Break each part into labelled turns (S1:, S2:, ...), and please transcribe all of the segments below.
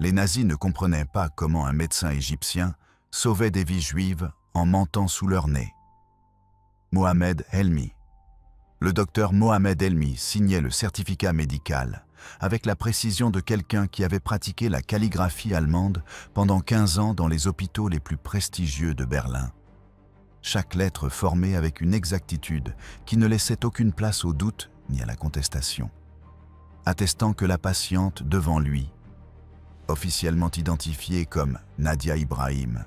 S1: Les nazis ne comprenaient pas comment un médecin égyptien sauvait des vies juives en mentant sous leur nez. Mohamed Helmi. Le docteur Mohamed Helmi signait le certificat médical avec la précision de quelqu'un qui avait pratiqué la calligraphie allemande pendant 15 ans dans les hôpitaux les plus prestigieux de Berlin. Chaque lettre formée avec une exactitude qui ne laissait aucune place au doute ni à la contestation, attestant que la patiente devant lui, officiellement identifiée comme Nadia Ibrahim,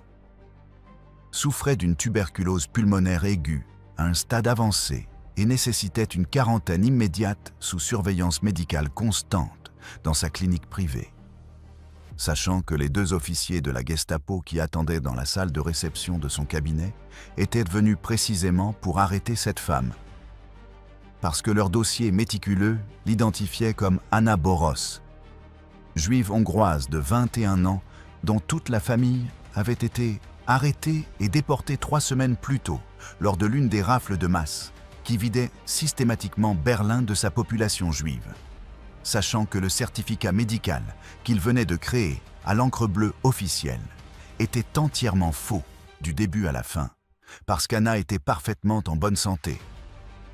S1: souffrait d'une tuberculose pulmonaire aiguë à un stade avancé et nécessitait une quarantaine immédiate sous surveillance médicale constante dans sa clinique privée. Sachant que les 2 officiers de la Gestapo qui attendaient dans la salle de réception de son cabinet étaient venus précisément pour arrêter cette femme, parce que leur dossier méticuleux l'identifiait comme Anna Boros, juive hongroise de 21 ans dont toute la famille avait été arrêtée et déportée 3 semaines plus tôt lors de l'une des rafles de masse qui vidaient systématiquement Berlin de sa population juive. Sachant que le certificat médical qu'il venait de créer à l'encre bleue officielle était entièrement faux du début à la fin, parce qu'Anna était parfaitement en bonne santé,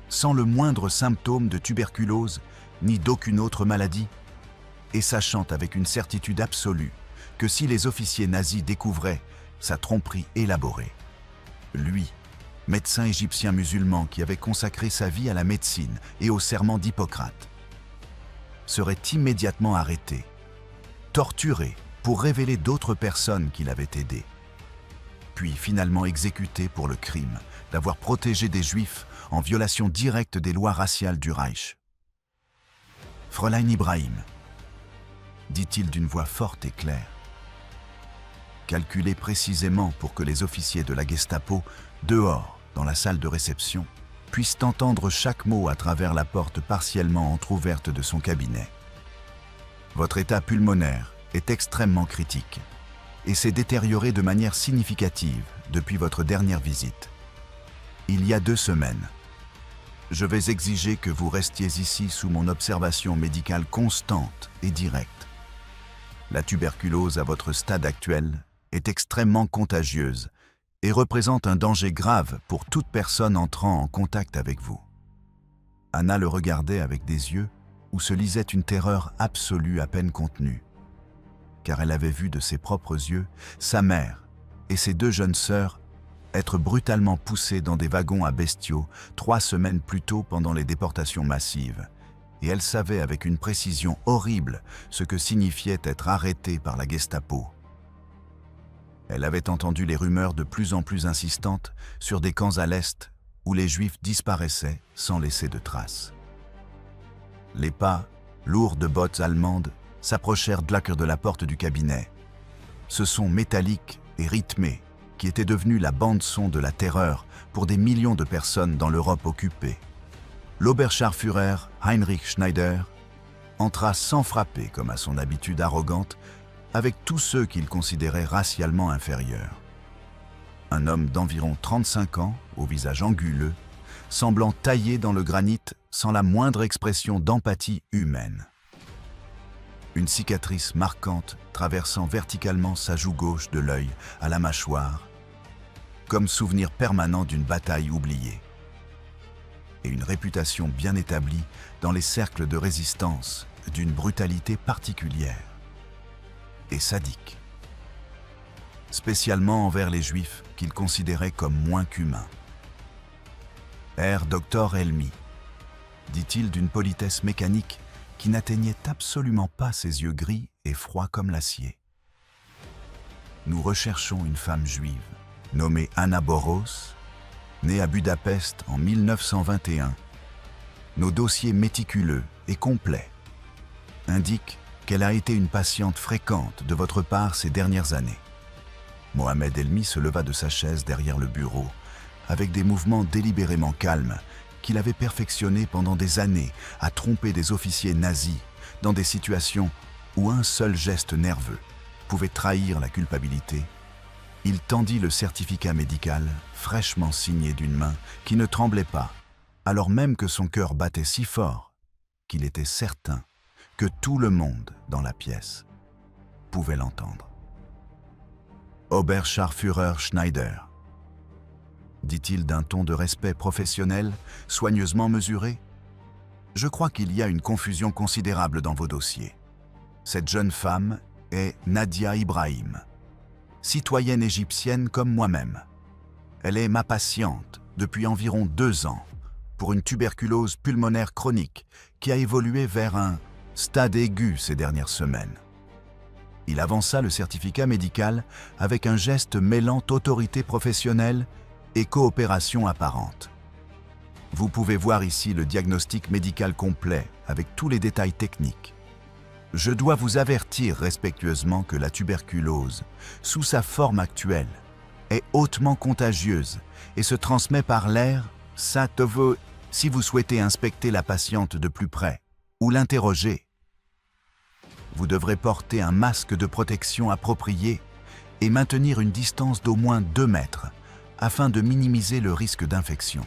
S1: sans le moindre symptôme de tuberculose ni d'aucune autre maladie, et sachant avec une certitude absolue que si les officiers nazis découvraient sa tromperie élaborée, lui, médecin égyptien musulman qui avait consacré sa vie à la médecine et au serment d'Hippocrate, serait immédiatement arrêté, torturé pour révéler d'autres personnes qui l'avaient aidé, puis finalement exécuté pour le crime d'avoir protégé des Juifs en violation directe des lois raciales du Reich. « Fräulein Ibrahim », dit-il d'une voix forte et claire, calculé précisément pour que les officiers de la Gestapo, dehors, dans la salle de réception, puissent entendre chaque mot à travers la porte partiellement entr'ouverte de son cabinet. Votre état pulmonaire est extrêmement critique et s'est détérioré de manière significative depuis votre dernière visite. Il y a 2 semaines. Je vais exiger que vous restiez ici sous mon observation médicale constante et directe. La tuberculose à votre stade actuel est extrêmement contagieuse et représente un danger grave pour toute personne entrant en contact avec vous. Anna le regardait avec des yeux où se lisait une terreur absolue à peine contenue, car elle avait vu de ses propres yeux sa mère et ses 2 jeunes sœurs être brutalement poussées dans des wagons à bestiaux 3 semaines plus tôt pendant les déportations massives, et elle savait avec une précision horrible ce que signifiait être arrêtée par la Gestapo. Elle avait entendu les rumeurs de plus en plus insistantes sur des camps à l'Est où les Juifs disparaissaient sans laisser de traces. Les pas, lourds de bottes allemandes, s'approchèrent de la porte du cabinet. Ce son métallique et rythmé qui était devenu la bande-son de la terreur pour des millions de personnes dans l'Europe occupée. L'Oberscharführer Heinrich Schneider entra sans frapper comme à son habitude arrogante avec tous ceux qu'il considérait racialement inférieurs. Un homme d'environ 35 ans, au visage anguleux, semblant taillé dans le granit sans la moindre expression d'empathie humaine. Une cicatrice marquante traversant verticalement sa joue gauche de l'œil à la mâchoire, comme souvenir permanent d'une bataille oubliée. Et une réputation bien établie dans les cercles de résistance d'une brutalité particulière et sadique, spécialement envers les Juifs qu'il considérait comme moins qu'humains. « Herr Dr. Helmi », dit-il d'une politesse mécanique qui n'atteignait absolument pas ses yeux gris et froids comme l'acier. « Nous recherchons une femme juive, nommée Anna Boros, née à Budapest en 1921. Nos dossiers méticuleux et complets indiquent qu'elle a été une patiente fréquente de votre part ces dernières années. » Mohamed Helmi se leva de sa chaise derrière le bureau, avec des mouvements délibérément calmes qu'il avait perfectionnés pendant des années à tromper des officiers nazis dans des situations où un seul geste nerveux pouvait trahir la culpabilité. Il tendit le certificat médical, fraîchement signé d'une main qui ne tremblait pas, alors même que son cœur battait si fort qu'il était certain que tout le monde dans la pièce pouvait l'entendre. Oberscharführer Schneider, dit-il d'un ton de respect professionnel, soigneusement mesuré. Je crois qu'il y a une confusion considérable dans vos dossiers. Cette jeune femme est Nadia Ibrahim, citoyenne égyptienne comme moi-même. Elle est ma patiente depuis environ 2 ans pour une tuberculose pulmonaire chronique qui a évolué vers un stade aigu ces dernières semaines. Il avança le certificat médical avec un geste mêlant autorité professionnelle et coopération apparente. Vous pouvez voir ici le diagnostic médical complet avec tous les détails techniques. Je dois vous avertir respectueusement que la tuberculose, sous sa forme actuelle, est hautement contagieuse et se transmet par l'air. Si vous souhaitez inspecter la patiente de plus près ou l'interroger, vous devrez porter un masque de protection approprié et maintenir une distance d'au moins 2 mètres afin de minimiser le risque d'infection.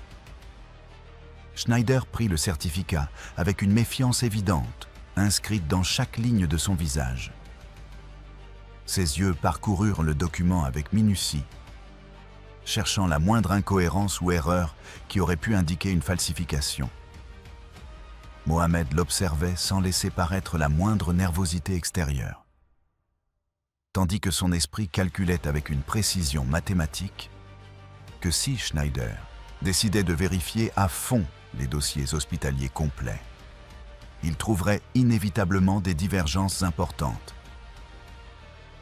S1: Schneider prit le certificat avec une méfiance évidente, inscrite dans chaque ligne de son visage. Ses yeux parcoururent le document avec minutie, cherchant la moindre incohérence ou erreur qui aurait pu indiquer une falsification. Mohamed l'observait sans laisser paraître la moindre nervosité extérieure, tandis que son esprit calculait avec une précision mathématique que si Schneider décidait de vérifier à fond les dossiers hospitaliers complets, il trouverait inévitablement des divergences importantes.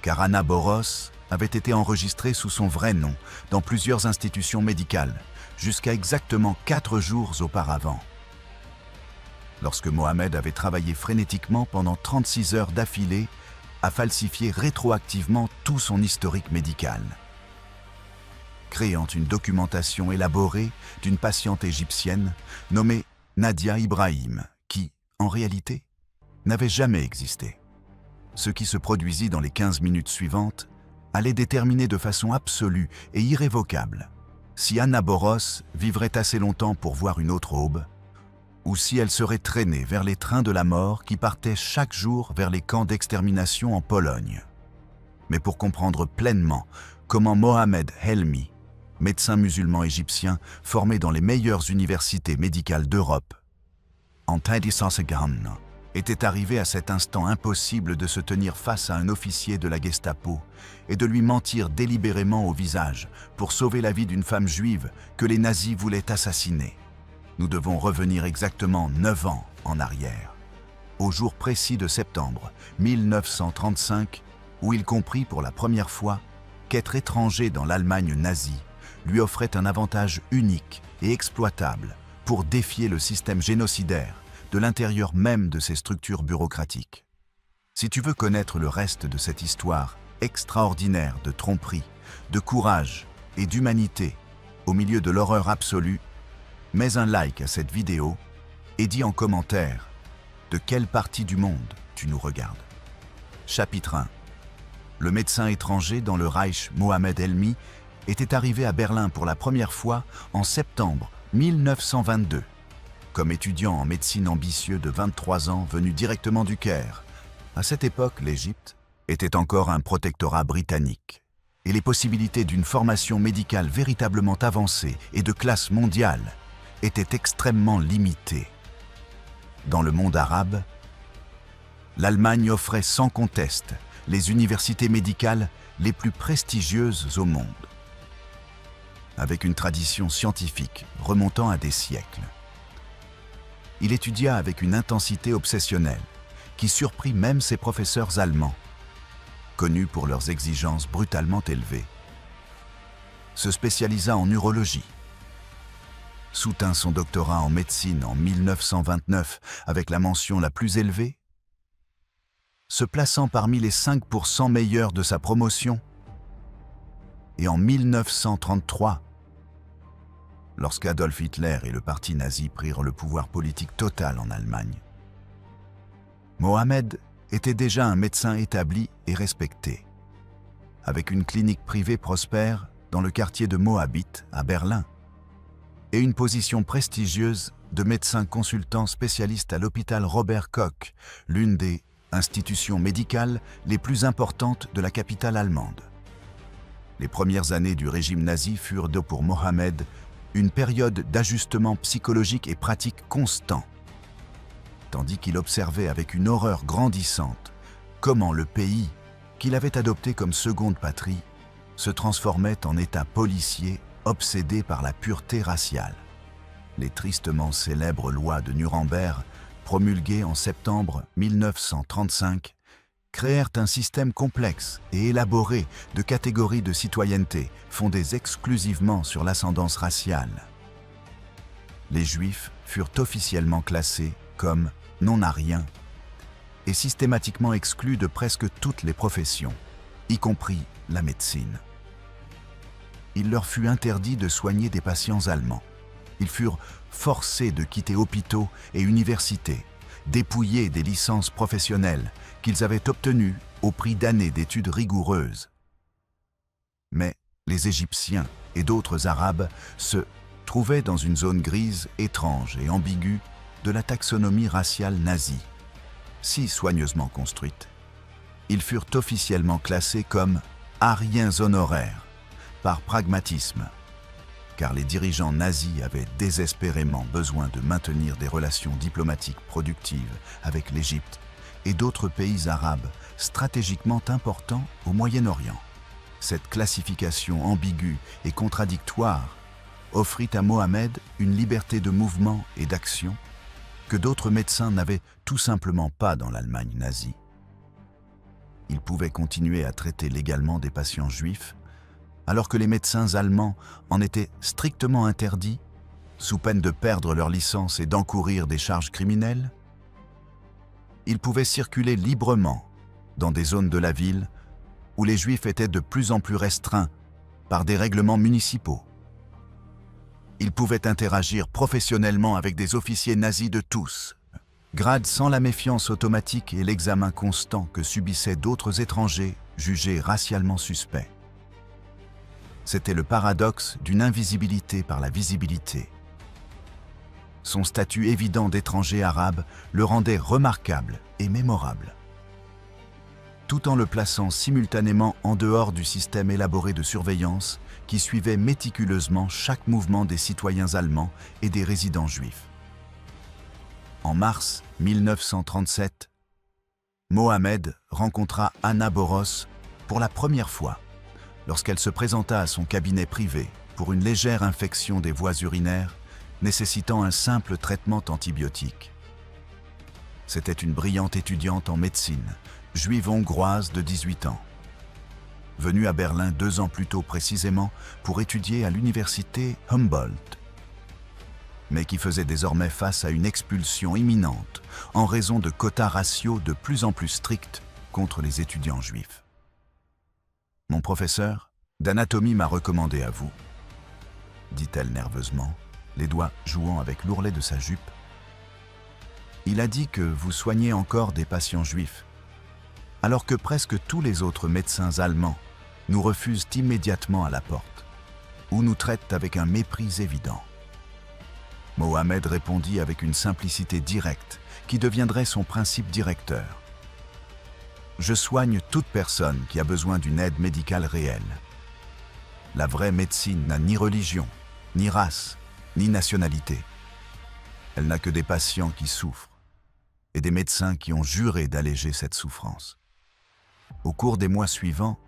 S1: Car Anna Boros avait été enregistrée sous son vrai nom dans plusieurs institutions médicales jusqu'à exactement 4 jours auparavant. Lorsque Mohamed avait travaillé frénétiquement pendant 36 heures d'affilée à falsifier rétroactivement tout son historique médical, créant une documentation élaborée d'une patiente égyptienne nommée Nadia Ibrahim, qui, en réalité, n'avait jamais existé. Ce qui se produisit dans les 15 minutes suivantes allait déterminer de façon absolue et irrévocable si Anna Boros vivrait assez longtemps pour voir une autre aube, ou si elle serait traînée vers les trains de la mort qui partaient chaque jour vers les camps d'extermination en Pologne. Mais pour comprendre pleinement comment Mohamed Helmi, médecin musulman égyptien formé dans les meilleures universités médicales d'Europe, en 1950, était arrivé à cet instant impossible de se tenir face à un officier de la Gestapo et de lui mentir délibérément au visage pour sauver la vie d'une femme juive que les nazis voulaient assassiner. Nous devons revenir exactement 9 ans en arrière, au jour précis de septembre 1935, où il comprit pour la première fois qu'être étranger dans l'Allemagne nazie lui offrait un avantage unique et exploitable pour défier le système génocidaire de l'intérieur même de ses structures bureaucratiques. Si tu veux connaître le reste de cette histoire extraordinaire de tromperie, de courage et d'humanité au milieu de l'horreur absolue, mets un like à cette vidéo et dis en commentaire de quelle partie du monde tu nous regardes. Chapitre 1. Le médecin étranger dans le Reich Mohamed Helmi était arrivé à Berlin pour la première fois en septembre 1922, comme étudiant en médecine ambitieux de 23 ans venu directement du Caire. À cette époque, l'Égypte était encore un protectorat britannique, et les possibilités d'une formation médicale véritablement avancée et de classe mondiale étaient extrêmement limitées. Dans le monde arabe, l'Allemagne offrait sans conteste les universités médicales les plus prestigieuses au monde, avec une tradition scientifique remontant à des siècles. Il étudia avec une intensité obsessionnelle qui surprit même ses professeurs allemands, connus pour leurs exigences brutalement élevées. Se spécialisa en urologie, soutint son doctorat en médecine en 1929 avec la mention la plus élevée, se plaçant parmi les 5% meilleurs de sa promotion, et en 1933, lorsqu'Adolf Hitler et le parti nazi prirent le pouvoir politique total en Allemagne, Mohamed était déjà un médecin établi et respecté, avec une clinique privée prospère dans le quartier de Moabit à Berlin, et une position prestigieuse de médecin consultant spécialiste à l'hôpital Robert Koch, l'une des institutions médicales les plus importantes de la capitale allemande. Les premières années du régime nazi furent pour Mohamed une période d'ajustement psychologique et pratique constant, tandis qu'il observait avec une horreur grandissante comment le pays, qu'il avait adopté comme seconde patrie, se transformait en État policier obsédé par la pureté raciale. Les tristement célèbres lois de Nuremberg, promulguées en septembre 1935, créèrent un système complexe et élaboré de catégories de citoyenneté fondées exclusivement sur l'ascendance raciale. Les Juifs furent officiellement classés comme non-aryens et systématiquement exclus de presque toutes les professions, y compris la médecine. Il leur fut interdit de soigner des patients allemands. Ils furent forcés de quitter hôpitaux et universités, dépouillés des licences professionnelles qu'ils avaient obtenues au prix d'années d'études rigoureuses. Mais les Égyptiens et d'autres Arabes se trouvaient dans une zone grise, étrange et ambiguë de la taxonomie raciale nazie, si soigneusement construite. Ils furent officiellement classés comme « aryens honoraires » par pragmatisme, car les dirigeants nazis avaient désespérément besoin de maintenir des relations diplomatiques productives avec l'Égypte et d'autres pays arabes stratégiquement importants au Moyen-Orient. Cette classification ambiguë et contradictoire offrit à Mohamed une liberté de mouvement et d'action que d'autres médecins n'avaient tout simplement pas dans l'Allemagne nazie. Il pouvait continuer à traiter légalement des patients juifs, alors que les médecins allemands en étaient strictement interdits, sous peine de perdre leur licence et d'encourir des charges criminelles. Ils pouvaient circuler librement dans des zones de la ville où les Juifs étaient de plus en plus restreints par des règlements municipaux. Ils pouvaient interagir professionnellement avec des officiers nazis de tous grades, sans la méfiance automatique et l'examen constant que subissaient d'autres étrangers jugés racialement suspects. C'était le paradoxe d'une invisibilité par la visibilité. Son statut évident d'étranger arabe le rendait remarquable et mémorable, tout en le plaçant simultanément en dehors du système élaboré de surveillance qui suivait méticuleusement chaque mouvement des citoyens allemands et des résidents juifs. En mars 1937, Mohamed rencontra Anna Boros pour la première fois lorsqu'elle se présenta à son cabinet privé pour une légère infection des voies urinaires nécessitant un simple traitement antibiotique. C'était une brillante étudiante en médecine, juive hongroise de 18 ans, venue à Berlin 2 ans plus tôt précisément pour étudier à l'université Humboldt, mais qui faisait désormais face à une expulsion imminente en raison de quotas raciaux de plus en plus stricts contre les étudiants juifs. « Mon professeur d'anatomie m'a recommandé à vous, » dit-elle nerveusement, les doigts jouant avec l'ourlet de sa jupe. « Il a dit que vous soignez encore des patients juifs, alors que presque tous les autres médecins allemands nous refusent immédiatement à la porte, ou nous traitent avec un mépris évident. » Mohamed répondit avec une simplicité directe qui deviendrait son principe directeur. « Je soigne toute personne qui a besoin d'une aide médicale réelle. La vraie médecine n'a ni religion, ni race, ni nationalité. Elle n'a que des patients qui souffrent et des médecins qui ont juré d'alléger cette souffrance. » Au cours des mois suivants,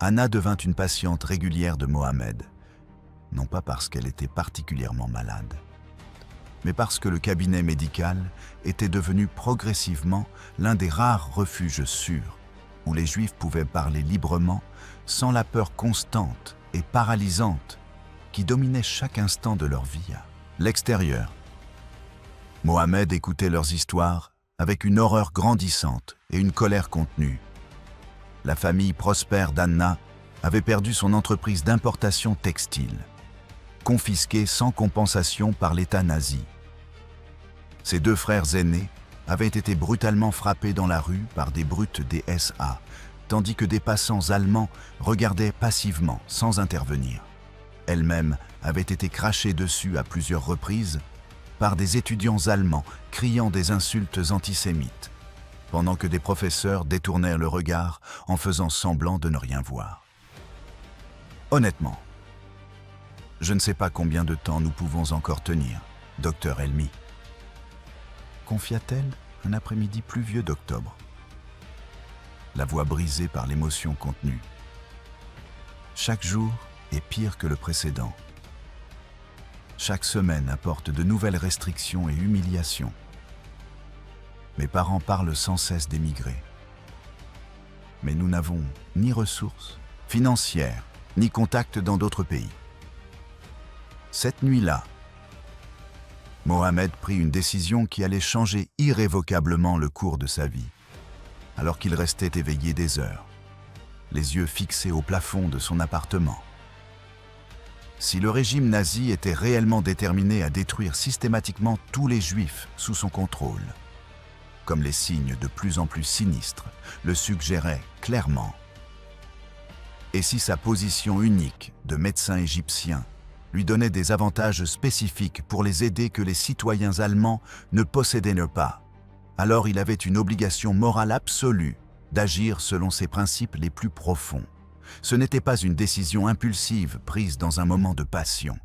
S1: Anna devint une patiente régulière de Mohamed, non pas parce qu'elle était particulièrement malade, mais parce que le cabinet médical était devenu progressivement l'un des rares refuges sûrs où les Juifs pouvaient parler librement sans la peur constante et paralysante qui dominait chaque instant de leur vie à l'extérieur. Mohamed écoutait leurs histoires avec une horreur grandissante et une colère contenue. La famille prospère d'Anna avait perdu son entreprise d'importation textile, confisquée sans compensation par l'État nazi. Ses 2 frères aînés avaient été brutalement frappés dans la rue par des brutes des SA, tandis que des passants allemands regardaient passivement, sans intervenir. Elle-même avait été crachée dessus à plusieurs reprises par des étudiants allemands criant des insultes antisémites. pendant que des professeurs détournèrent le regard en faisant semblant de ne rien voir. Honnêtement, je ne sais pas combien de temps nous pouvons encore tenir, docteur Helmy, confia-t-elle un après-midi pluvieux d'octobre, la voix brisée par l'émotion contenue. Chaque jour est pire que le précédent. Chaque semaine apporte de nouvelles restrictions et humiliations. Mes parents parlent sans cesse d'émigrer. Mais nous n'avons ni ressources financières, ni contact dans d'autres pays. Cette nuit-là, Mohamed prit une décision qui allait changer irrévocablement le cours de sa vie, alors qu'il restait éveillé des heures, les yeux fixés au plafond de son appartement. Si le régime nazi était réellement déterminé à détruire systématiquement tous les Juifs sous son contrôle, comme les signes de plus en plus sinistres le suggéraient clairement, et si sa position unique de médecin égyptien lui donnait des avantages spécifiques pour les aider que les citoyens allemands ne possédaient pas, alors il avait une obligation morale absolue d'agir selon ses principes les plus profonds. Ce n'était pas une décision impulsive prise dans un moment de passion,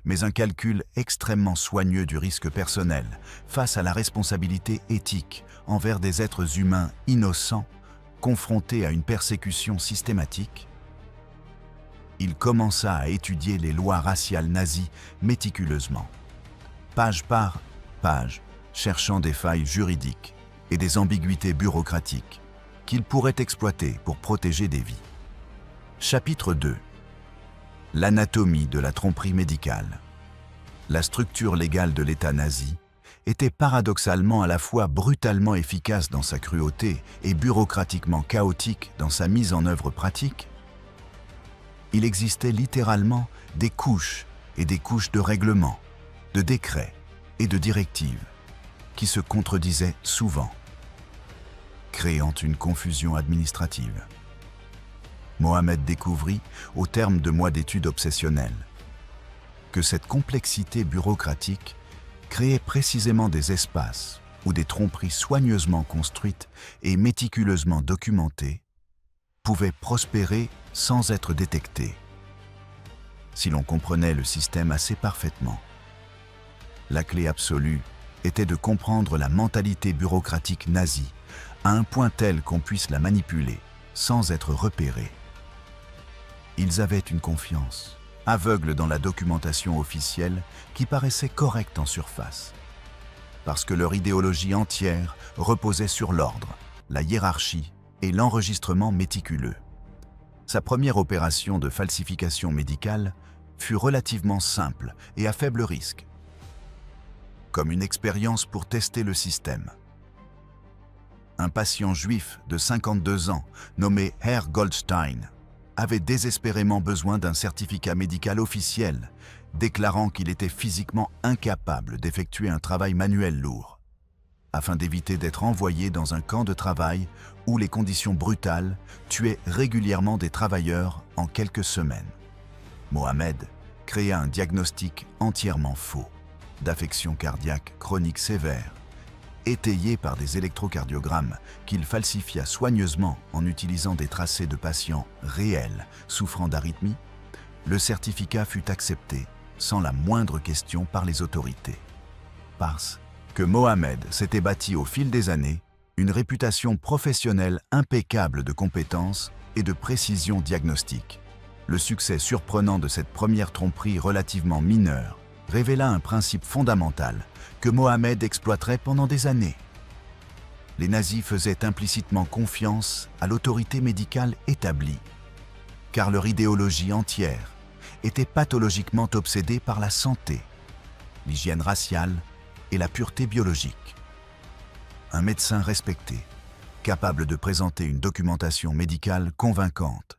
S1: mais un calcul extrêmement soigneux du risque personnel face à la responsabilité éthique envers des êtres humains innocents confrontés à une persécution systématique. Il commença à étudier les lois raciales nazies méticuleusement, page par page, cherchant des failles juridiques et des ambiguïtés bureaucratiques qu'il pourrait exploiter pour protéger des vies. Chapitre 2. L'anatomie de la tromperie médicale. La structure légale de l'État nazi était paradoxalement à la fois brutalement efficace dans sa cruauté et bureaucratiquement chaotique dans sa mise en œuvre pratique. Il existait littéralement des couches et des couches de règlements, de décrets et de directives qui se contredisaient souvent, créant une confusion administrative. Mohamed découvrit, au terme de mois d'études obsessionnelles, que cette complexité bureaucratique créait précisément des espaces où des tromperies soigneusement construites et méticuleusement documentées pouvaient prospérer sans être détectées, si l'on comprenait le système assez parfaitement. La clé absolue était de comprendre la mentalité bureaucratique nazie à un point tel qu'on puisse la manipuler sans être repéré. Ils avaient une confiance aveugle dans la documentation officielle qui paraissait correcte en surface, parce que leur idéologie entière reposait sur l'ordre, la hiérarchie et l'enregistrement méticuleux. Sa première opération de falsification médicale fut relativement simple et à faible risque, comme une expérience pour tester le système. Un patient juif de 52 ans, nommé Herr Goldstein, avait désespérément besoin d'un certificat médical officiel, déclarant qu'il était physiquement incapable d'effectuer un travail manuel lourd, afin d'éviter d'être envoyé dans un camp de travail où les conditions brutales tuaient régulièrement des travailleurs en quelques semaines. Mohamed créa un diagnostic entièrement faux, d'affection cardiaque chronique sévère, étayé par des électrocardiogrammes qu'il falsifia soigneusement en utilisant des tracés de patients réels souffrant d'arythmie. Le certificat fut accepté sans la moindre question par les autorités. Parce que Mohamed s'était bâti au fil des années une réputation professionnelle impeccable de compétence et de précision diagnostique. Le succès surprenant de cette première tromperie relativement mineure révéla un principe fondamental que Mohamed exploiterait pendant des années. Les nazis faisaient implicitement confiance à l'autorité médicale établie, car leur idéologie entière était pathologiquement obsédée par la santé, l'hygiène raciale et la pureté biologique. Un médecin respecté, capable de présenter une documentation médicale convaincante,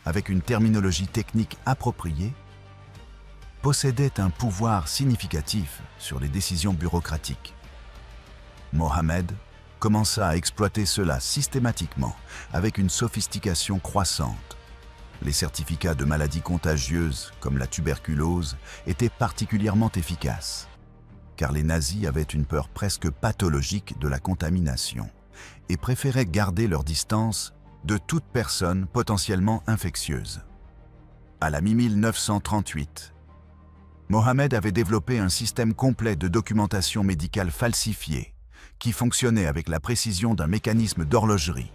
S1: avec une terminologie technique appropriée, possédait un pouvoir significatif sur les décisions bureaucratiques. Mohamed commença à exploiter cela systématiquement avec une sophistication croissante. Les certificats de maladies contagieuses comme la tuberculose étaient particulièrement efficaces, car les nazis avaient une peur presque pathologique de la contamination. et préféraient garder leur distance de toute personne potentiellement infectieuse. À la mi-1938, Mohamed avait développé un système complet de documentation médicale falsifiée qui fonctionnait avec la précision d'un mécanisme d'horlogerie.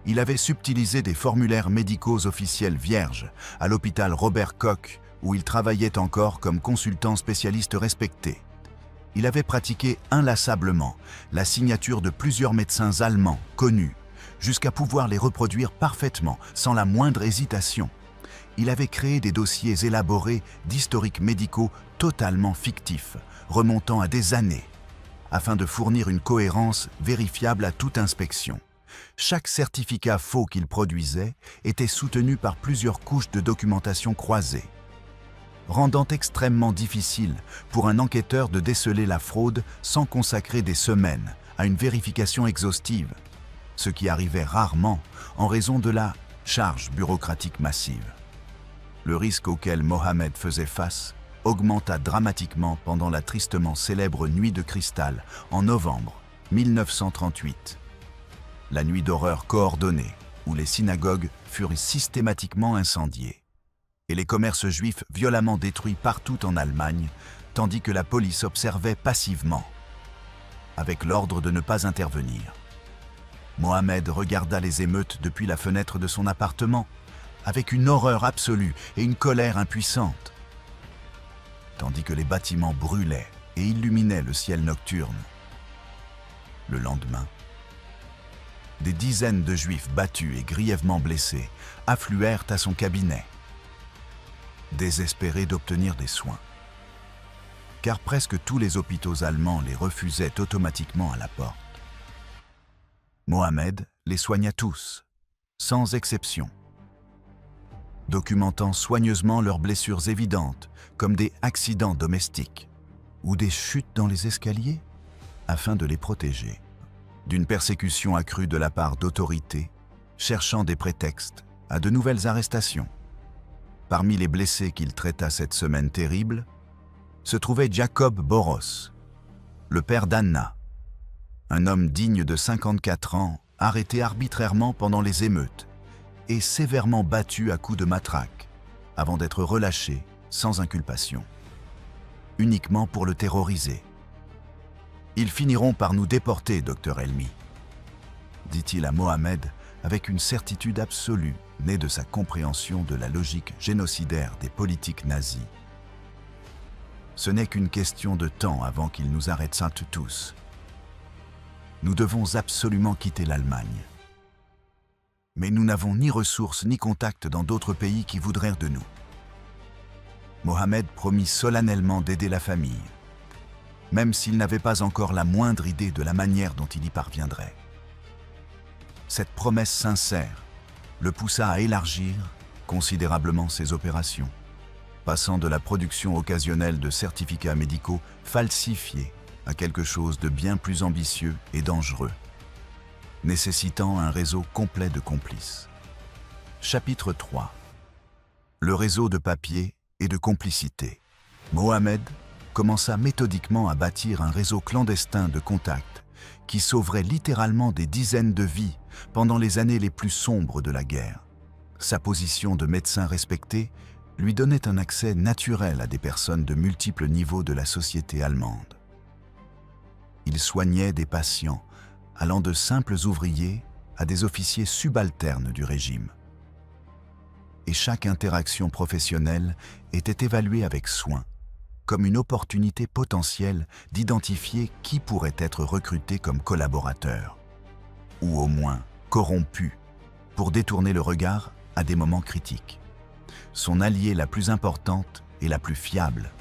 S1: Il avait subtilisé des formulaires médicaux officiels vierges à l'hôpital Robert Koch où il travaillait encore comme consultant spécialiste respecté. Il avait pratiqué inlassablement la signature de plusieurs médecins allemands connus, jusqu'à pouvoir les reproduire parfaitement, sans la moindre hésitation. Il avait créé des dossiers élaborés d'historiques médicaux totalement fictifs, remontant à des années, afin de fournir une cohérence vérifiable à toute inspection. Chaque certificat faux qu'il produisait était soutenu par plusieurs couches de documentation croisées, rendant extrêmement difficile pour un enquêteur de déceler la fraude sans consacrer des semaines à une vérification exhaustive, ce qui arrivait rarement en raison de la charge bureaucratique massive. Le risque auquel Mohamed faisait face augmenta dramatiquement pendant la tristement célèbre Nuit de cristal en novembre 1938. La nuit d'horreur coordonnée où les synagogues furent systématiquement incendiées et les commerces juifs violemment détruits partout en Allemagne, tandis que la police observait passivement, avec l'ordre de ne pas intervenir. Mohamed regarda les émeutes depuis la fenêtre de son appartement, avec une horreur absolue et une colère impuissante, tandis que les bâtiments brûlaient et illuminaient le ciel nocturne. Le lendemain, des dizaines de Juifs battus et grièvement blessés affluèrent à son cabinet, désespérés d'obtenir des soins, car presque tous les hôpitaux allemands les refusaient automatiquement à la porte. Mohamed les soigna tous, sans exception, documentant soigneusement leurs blessures évidentes, comme des accidents domestiques ou des chutes dans les escaliers, afin de les protéger d'une persécution accrue de la part d'autorités, cherchant des prétextes à de nouvelles arrestations. Parmi les blessés qu'il traita cette semaine terrible, se trouvait Jacob Boros, le père d'Anna, un homme digne de 54 ans, arrêté arbitrairement pendant les émeutes et sévèrement battu à coups de matraque, avant d'être relâché sans inculpation, uniquement pour le terroriser. « Ils finiront par nous déporter, docteur Helmy », dit-il à Mohamed avec une certitude absolue née de sa compréhension de la logique génocidaire des politiques nazis. Ce n'est qu'une question de temps avant qu'ils nous arrêtent tous. Nous devons absolument quitter l'Allemagne. Mais nous n'avons ni ressources ni contacts dans d'autres pays qui voudraient de nous. Mohamed promit solennellement d'aider la famille, même s'il n'avait pas encore la moindre idée de la manière dont il y parviendrait. Cette promesse sincère le poussa à élargir considérablement ses opérations, passant de la production occasionnelle de certificats médicaux falsifiés à quelque chose de bien plus ambitieux et dangereux, nécessitant un réseau complet de complices. Chapitre 3. Le réseau de papier et de complicité. Mohamed commença méthodiquement à bâtir un réseau clandestin de contacts qui sauverait littéralement des dizaines de vies pendant les années les plus sombres de la guerre. Sa position de médecin respecté lui donnait un accès naturel à des personnes de multiples niveaux de la société allemande. Il soignait des patients allant de simples ouvriers à des officiers subalternes du régime. Et chaque interaction professionnelle était évaluée avec soin, comme une opportunité potentielle d'identifier qui pourrait être recruté comme collaborateur, ou au moins corrompu, pour détourner le regard à des moments critiques. Son alliée la plus importante et la plus fiable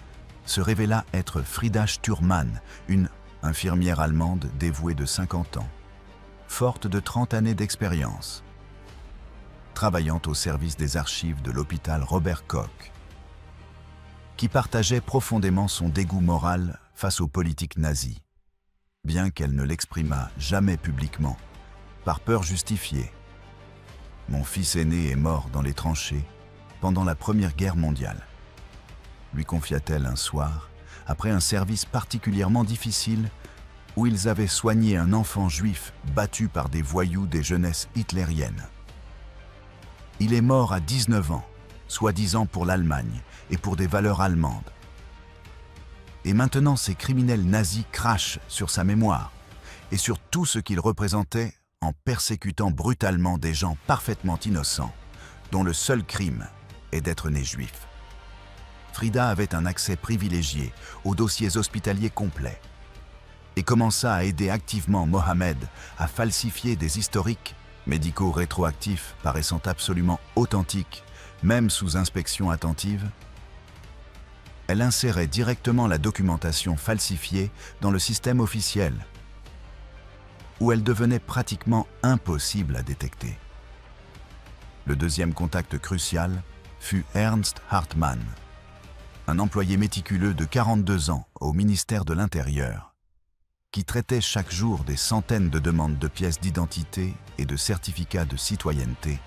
S1: se révéla être Frieda Sturmann, une infirmière allemande dévouée de 50 ans, forte de 30 années d'expérience, travaillant au service des archives de l'hôpital Robert Koch, qui partageait profondément son dégoût moral face aux politiques nazies, bien qu'elle ne l'exprimât jamais publiquement, par peur justifiée. « Mon fils aîné est mort dans les tranchées pendant la Première Guerre mondiale », lui confia-t-elle un soir, après un service particulièrement difficile où ils avaient soigné un enfant juif battu par des voyous des jeunesses hitlériennes. Il est mort à 19 ans, soi-disant pour l'Allemagne et pour des valeurs allemandes. Et maintenant ces criminels nazis crachent sur sa mémoire et sur tout ce qu'il représentait en persécutant brutalement des gens parfaitement innocents, dont le seul crime est d'être nés juifs. Frida avait un accès privilégié aux dossiers hospitaliers complets et commença à aider activement Mohamed à falsifier des historiques médicaux rétroactifs paraissant absolument authentiques, même sous inspection attentive. Elle insérait directement la documentation falsifiée dans le système officiel, où elle devenait pratiquement impossible à détecter. Le deuxième contact crucial fut Ernst Hartmann, un employé méticuleux de 42 ans au ministère de l'Intérieur, qui traitait chaque jour des centaines de demandes de pièces d'identité et de certificats de citoyenneté.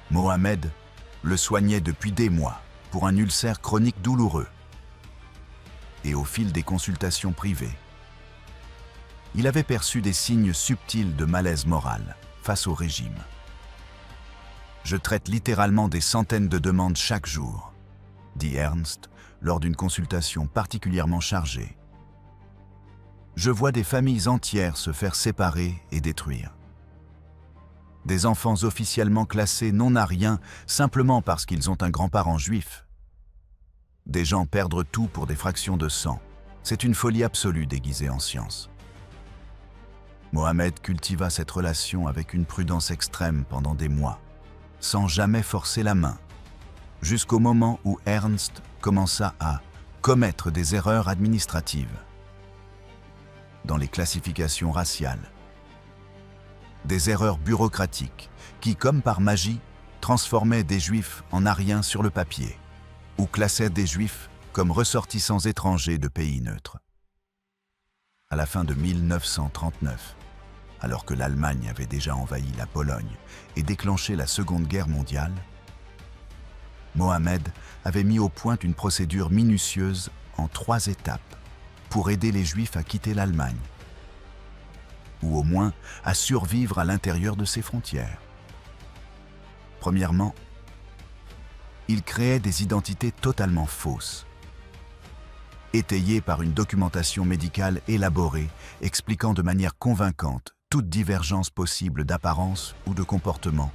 S1: Mohamed le soignait depuis des mois pour un ulcère chronique douloureux. Et au fil des consultations privées, il avait perçu des signes subtils de malaise moral face au régime. « Je traite littéralement des centaines de demandes chaque jour », dit Ernst lors d'une consultation particulièrement chargée. « Je vois des familles entières se faire séparer et détruire. Des enfants officiellement classés non à rien simplement parce qu'ils ont un grand-parent juif. Des gens perdre tout pour des fractions de sang. C'est une folie absolue déguisée en science. » Mohamed cultiva cette relation avec une prudence extrême pendant des mois, sans jamais forcer la main, jusqu'au moment où Ernst commença à commettre des erreurs administratives dans les classifications raciales. Des erreurs bureaucratiques qui, comme par magie, transformaient des juifs en ariens sur le papier ou classaient des juifs comme ressortissants étrangers de pays neutres. À la fin de 1939, alors que l'Allemagne avait déjà envahi la Pologne et déclenché la Seconde Guerre mondiale, Mohamed avait mis au point une procédure minutieuse en 3 étapes pour aider les Juifs à quitter l'Allemagne, ou au moins à survivre à l'intérieur de ses frontières. Premièrement, il créait des identités totalement fausses, étayées par une documentation médicale élaborée expliquant de manière convaincante toute divergence possible d'apparence ou de comportement.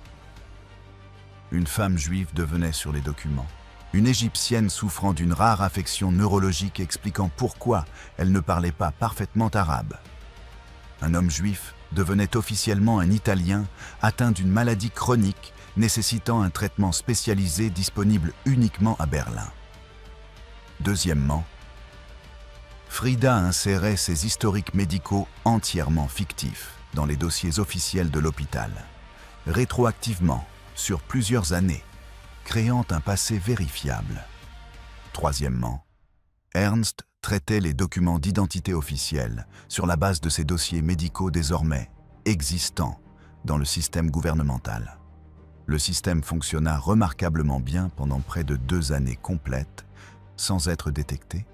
S1: Une femme juive devenait sur les documents une Égyptienne souffrant d'une rare affection neurologique expliquant pourquoi elle ne parlait pas parfaitement arabe. Un homme juif devenait officiellement un Italien atteint d'une maladie chronique nécessitant un traitement spécialisé disponible uniquement à Berlin. Deuxièmement, Frida insérait ses historiques médicaux entièrement fictifs dans les dossiers officiels de l'hôpital, rétroactivement sur plusieurs années, créant un passé vérifiable. Troisièmement, Ernst traitait les documents d'identité officiels sur la base de ces dossiers médicaux désormais existants dans le système gouvernemental. Le système fonctionna remarquablement bien pendant près de 2 années complètes sans être détecté.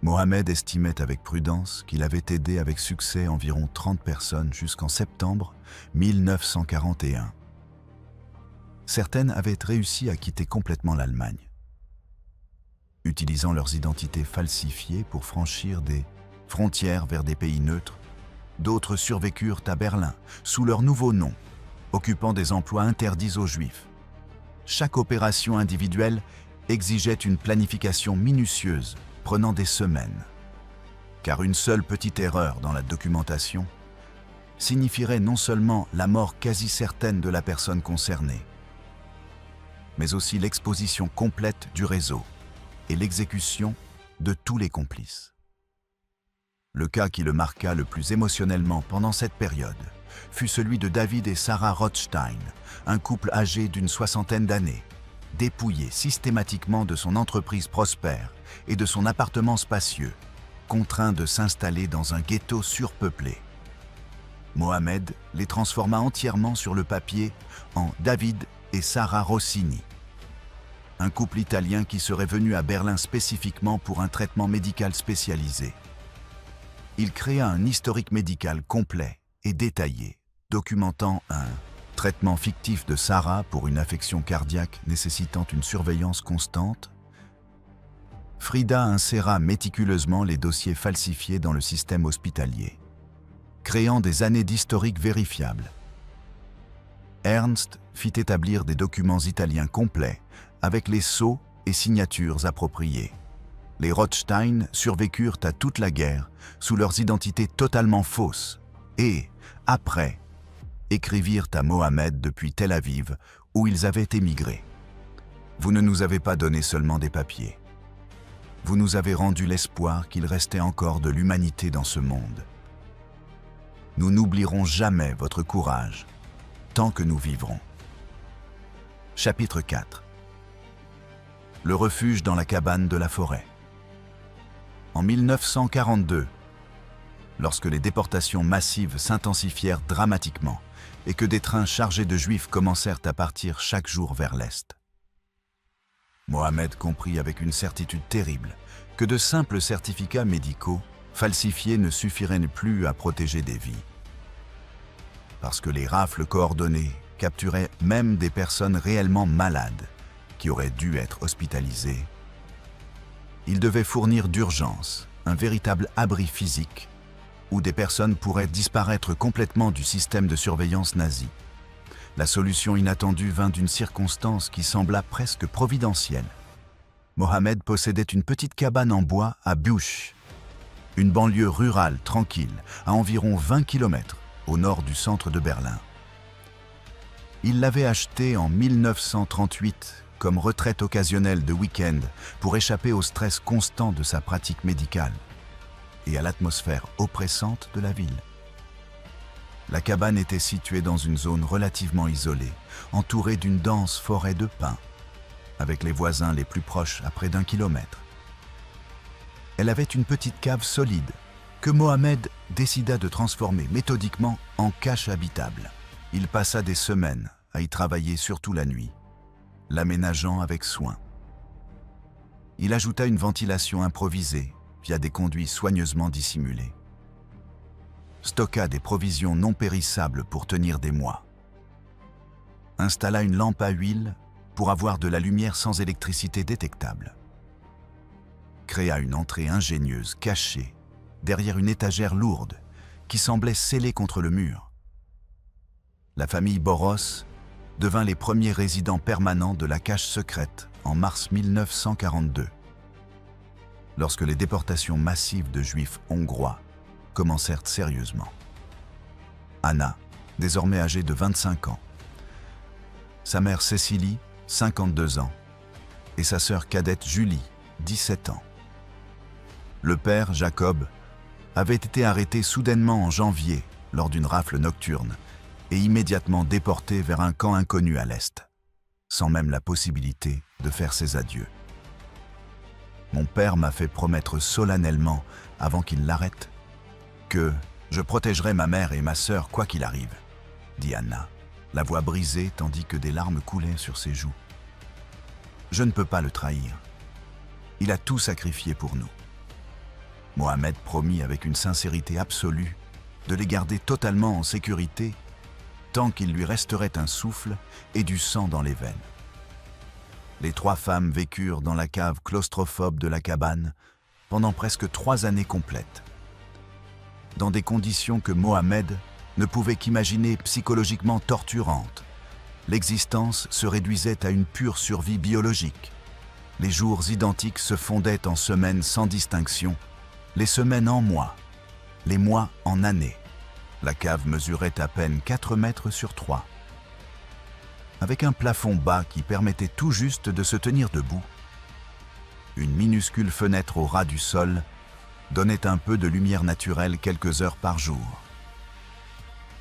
S1: Mohamed estimait avec prudence qu'il avait aidé avec succès environ 30 personnes jusqu'en septembre 1941. Certaines avaient réussi à quitter complètement l'Allemagne, utilisant leurs identités falsifiées pour franchir des frontières vers des pays neutres. D'autres survécurent à Berlin sous leur nouveau nom, occupant des emplois interdits aux Juifs. Chaque opération individuelle exigeait une planification minutieuse, prenant des semaines. Car une seule petite erreur dans la documentation signifierait non seulement la mort quasi certaine de la personne concernée, mais aussi l'exposition complète du réseau et l'exécution de tous les complices. Le cas qui le marqua le plus émotionnellement pendant cette période fut celui de David et Sarah Rothstein, un couple âgé d'une 60aine d'années, dépouillé systématiquement de son entreprise prospère et de son appartement spacieux, contraint de s'installer dans un ghetto surpeuplé. Mohamed les transforma entièrement sur le papier en David et Sarah Rossini, un couple italien qui serait venu à Berlin spécifiquement pour un traitement médical spécialisé. il créa un historique médical complet et détaillé, documentant un traitement fictif de Sarah pour une affection cardiaque nécessitant une surveillance constante. Frida inséra méticuleusement les dossiers falsifiés dans le système hospitalier, créant des années d'historique vérifiables. Ernst fit établir des documents italiens complets avec les sceaux et signatures appropriées. Les Rothstein survécurent à toute la guerre sous leurs identités totalement fausses et, après, écrivirent à Mohamed depuis Tel Aviv où ils avaient émigré. Vous ne nous avez pas donné seulement des papiers. Vous nous avez rendu l'espoir qu'il restait encore de l'humanité dans ce monde. Nous n'oublierons jamais votre courage, tant que nous vivrons. Chapitre 4. Le refuge dans la cabane de la forêt. En 1942, lorsque les déportations massives s'intensifièrent dramatiquement et que des trains chargés de Juifs commencèrent à partir chaque jour vers l'Est, Mohamed comprit avec une certitude terrible que de simples certificats médicaux falsifiés ne suffiraient plus à protéger des vies. Parce que les rafles coordonnées capturaient même des personnes réellement malades qui auraient dû être hospitalisées, il devait fournir d'urgence un véritable abri physique où des personnes pourraient disparaître complètement du système de surveillance nazi. La solution inattendue vint d'une circonstance qui sembla presque providentielle. Mohamed possédait une petite cabane en bois à Buch, une banlieue rurale tranquille à environ 20 km au nord du centre de Berlin. Il l'avait achetée en 1938 comme retraite occasionnelle de week-end pour échapper au stress constant de sa pratique médicale et à l'atmosphère oppressante de la ville. La cabane était située dans une zone relativement isolée, entourée d'une dense forêt de pins, avec les voisins les plus proches à près d'1 kilomètre. Elle avait une petite cave solide que Mohamed décida de transformer méthodiquement en cache habitable. Il passa des semaines à y travailler surtout la nuit, l'aménageant avec soin. Il ajouta une ventilation improvisée via des conduits soigneusement dissimulés. Stocka des provisions non périssables pour tenir des mois. Installa une lampe à huile pour avoir de la lumière sans électricité détectable. Créa une entrée ingénieuse cachée derrière une étagère lourde qui semblait scellée contre le mur. La famille Boros devint les premiers résidents permanents de la cache secrète en mars 1942, lorsque les déportations massives de Juifs hongrois commencèrent sérieusement. Anna, désormais âgée de 25 ans, sa mère Cécilie, 52 ans, et sa sœur cadette Julie, 17 ans. Le père, Jacob, avait été arrêté soudainement en janvier lors d'une rafle nocturne et immédiatement déporté vers un camp inconnu à l'Est, sans même la possibilité de faire ses adieux. Mon père m'a fait promettre solennellement, avant qu'il l'arrête, que je protégerai ma mère et ma sœur quoi qu'il arrive, dit Anna, la voix brisée tandis que des larmes coulaient sur ses joues. Je ne peux pas le trahir. Il a tout sacrifié pour nous. Mohamed promit avec une sincérité absolue de les garder totalement en sécurité tant qu'il lui resterait un souffle et du sang dans les veines. Les 3 femmes vécurent dans la cave claustrophobe de la cabane pendant presque 3 années complètes, dans des conditions que Mohamed ne pouvait qu'imaginer psychologiquement torturantes. L'existence se réduisait à une pure survie biologique. Les jours identiques se fondaient en semaines sans distinction, les semaines en mois, les mois en années. La cave mesurait à peine 4 mètres sur 3. Avec un plafond bas qui permettait tout juste de se tenir debout, une minuscule fenêtre au ras du sol donnait un peu de lumière naturelle quelques heures par jour.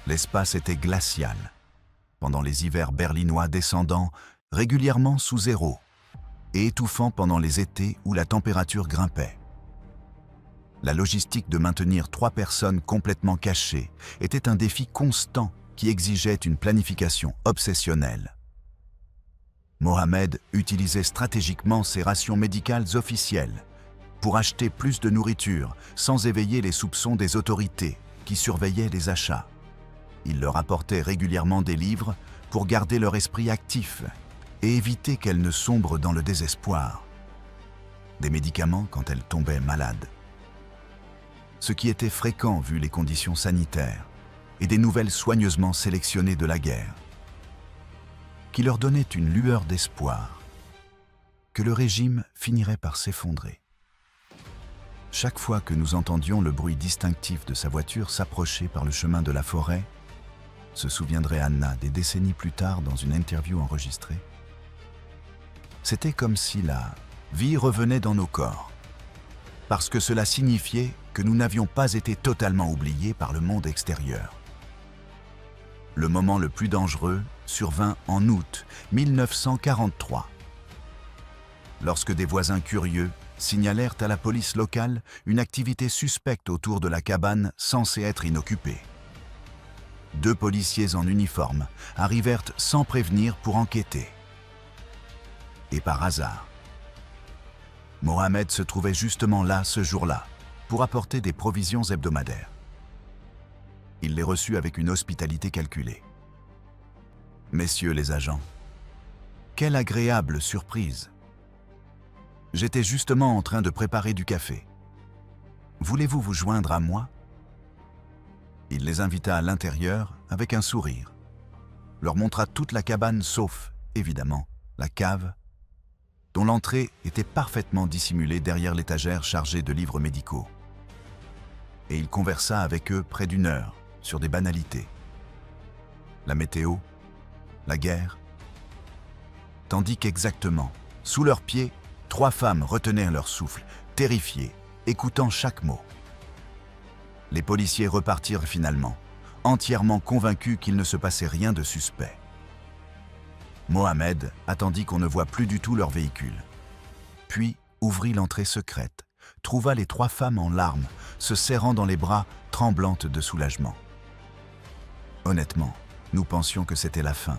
S1: L'espace était glacial, pendant les hivers berlinois descendant régulièrement sous zéro et étouffant pendant les étés où la température grimpait. La logistique de maintenir 3 personnes complètement cachées était un défi constant qui exigeait une planification obsessionnelle. Mohamed utilisait stratégiquement ses rations médicales officielles, pour acheter plus de nourriture, sans éveiller les soupçons des autorités qui surveillaient les achats. Il leur apportait régulièrement des livres pour garder leur esprit actif et éviter qu'elles ne sombrent dans le désespoir. Des médicaments quand elles tombaient malades. Ce qui était fréquent vu les conditions sanitaires et des nouvelles soigneusement sélectionnées de la guerre, qui leur donnaient une lueur d'espoir que le régime finirait par s'effondrer. Chaque fois que nous entendions le bruit distinctif de sa voiture s'approcher par le chemin de la forêt, se souviendrait Anna des décennies plus tard dans une interview enregistrée, c'était comme si la vie revenait dans nos corps, parce que cela signifiait que nous n'avions pas été totalement oubliés par le monde extérieur. Le moment le plus dangereux survint en août 1943, lorsque des voisins curieux signalèrent à la police locale une activité suspecte autour de la cabane censée être inoccupée. 2 policiers en uniforme arrivèrent sans prévenir pour enquêter. Et par hasard, Mohamed se trouvait justement là ce jour-là pour apporter des provisions hebdomadaires. Il les reçut avec une hospitalité calculée. « Messieurs les agents, quelle agréable surprise! J'étais justement en train de préparer du café. Voulez-vous vous joindre à moi ?» Il les invita à l'intérieur avec un sourire, leur montra toute la cabane sauf, évidemment, la cave, dont l'entrée était parfaitement dissimulée derrière l'étagère chargée de livres médicaux. Et il conversa avec eux près d'1 heure sur des banalités. La météo, la guerre, tandis qu'exactement, sous leurs pieds, 3 femmes retenaient leur souffle, terrifiées, écoutant chaque mot. Les policiers repartirent finalement, entièrement convaincus qu'il ne se passait rien de suspect. Mohamed attendit qu'on ne voie plus du tout leur véhicule. Puis ouvrit l'entrée secrète, trouva les 3 femmes en larmes, se serrant dans les bras, tremblantes de soulagement. « Honnêtement, nous pensions que c'était la fin, »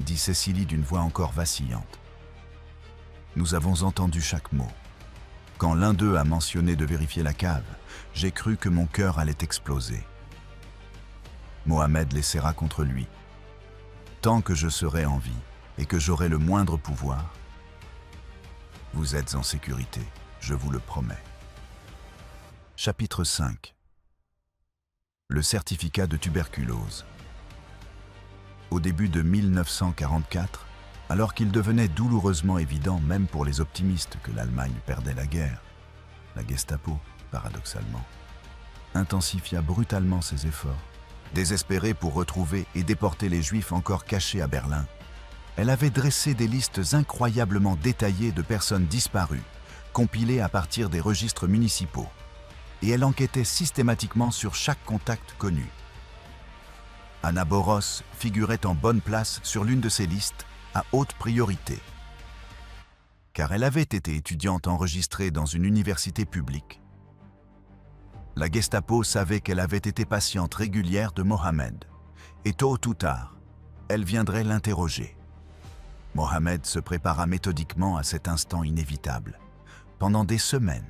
S1: dit Cécilie d'une voix encore vacillante. « Nous avons entendu chaque mot. Quand l'un d'eux a mentionné de vérifier la cave, j'ai cru que mon cœur allait exploser. » Mohamed les serra contre lui. « Tant que je serai en vie et que j'aurai le moindre pouvoir, vous êtes en sécurité, je vous le promets. » Chapitre 5. Le certificat de tuberculose. Au début de 1944, alors qu'il devenait douloureusement évident, même pour les optimistes, que l'Allemagne perdait la guerre, la Gestapo, paradoxalement, intensifia brutalement ses efforts. Désespérée pour retrouver et déporter les Juifs encore cachés à Berlin, elle avait dressé des listes incroyablement détaillées de personnes disparues, compilées à partir des registres municipaux, et elle enquêtait systématiquement sur chaque contact connu. Anna Boros figurait en bonne place sur l'une de ces listes à haute priorité, car elle avait été étudiante enregistrée dans une université publique. La Gestapo savait qu'elle avait été patiente régulière de Mohamed, et tôt ou tard, elle viendrait l'interroger. Mohamed se prépara méthodiquement à cet instant inévitable, pendant des semaines,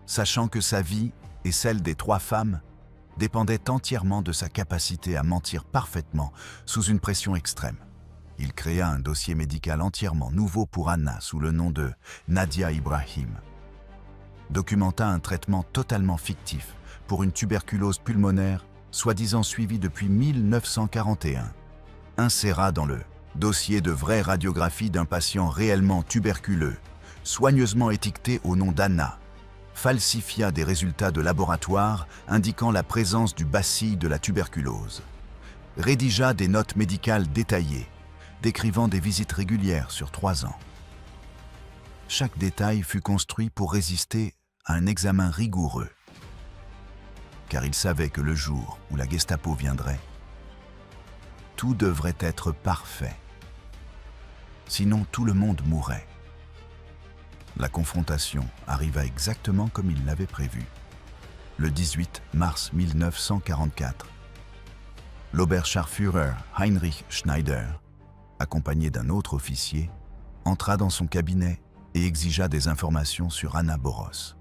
S1: sachant que sa vie et celle des 3 femmes dépendaient entièrement de sa capacité à mentir parfaitement sous une pression extrême. Il créa un dossier médical entièrement nouveau pour Anna sous le nom de Nadia Ibrahim, documenta un traitement totalement fictif pour une tuberculose pulmonaire soi-disant suivie depuis 1941, inséra dans le dossier de vraie radiographie d'un patient réellement tuberculeux, soigneusement étiqueté au nom d'Anna, falsifia des résultats de laboratoire indiquant la présence du bacille de la tuberculose, rédigea des notes médicales détaillées, décrivant des visites régulières sur 3 ans. Chaque détail fut construit pour résister à un examen rigoureux, car il savait que le jour où la Gestapo viendrait, tout devrait être parfait. Sinon, tout le monde mourrait. La confrontation arriva exactement comme il l'avait prévu, le 18 mars 1944. L'Oberscharführer Heinrich Schneider, accompagné d'un autre officier, entra dans son cabinet et exigea des informations sur Anna Boros.